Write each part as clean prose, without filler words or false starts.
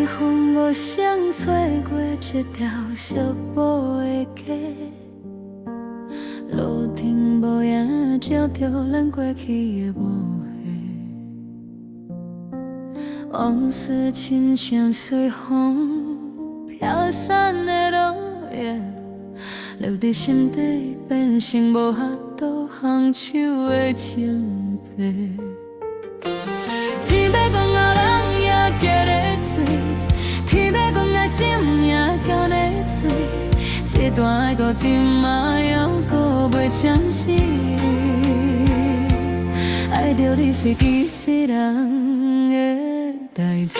风无声吹过一条寂寞的街，路灯无影照着咱过去的无暇，往事亲像随风飘散的落叶，留伫心底变成无法度放手的情节。天要讲后人也结咧嘴，天要讲爱心也交咧嘴，这段爱搁今嘛还搁袂暂时。爱着你是其实人的代志，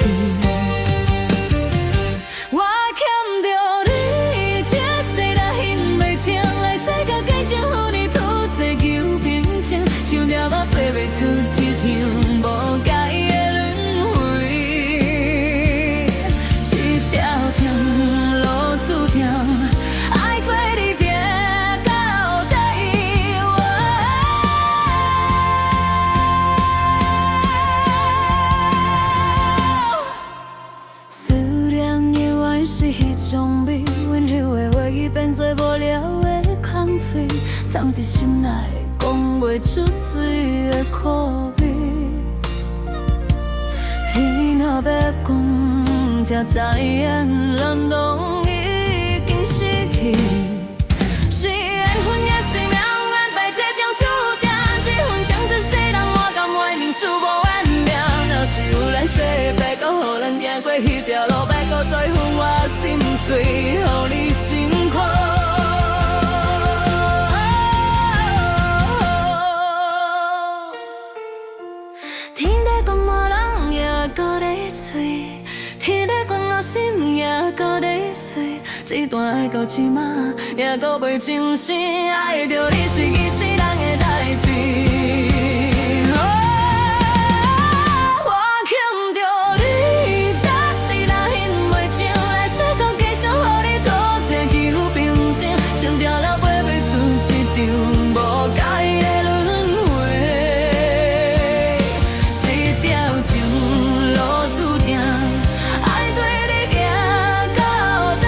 我欠着你这世人恨袂清，来世界继续予你拄这求平静，想着我飞袂出一趟无解的轮回，这条情路注定爱过你行到底。思念永远是迄种美，温柔的话语变做无聊的空费，藏伫心内讲袂出嘴的苦味。天若要讲，才知影咱拢已经失去。是缘分也是命运，摆这张注定，这份情这世人我甘愿认输无怨命。若是有来世的白骨，予咱行过迄条路，白骨再分我心碎，予你辛苦。天在讲无人也搁咧吹，天在讲我心也搁咧碎，这段爱到即马也搁袂真实，爱着你是其世人的代志。我欠着你，这世人恨袂清，来世界继续予你拄这求平静，情掉了飞袂出一场无解的轮回，这条情路注定爱对你行到底。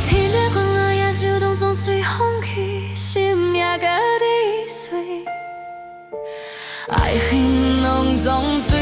天在讲我也就当作随风去，心也甲你碎，爱恨拢总随。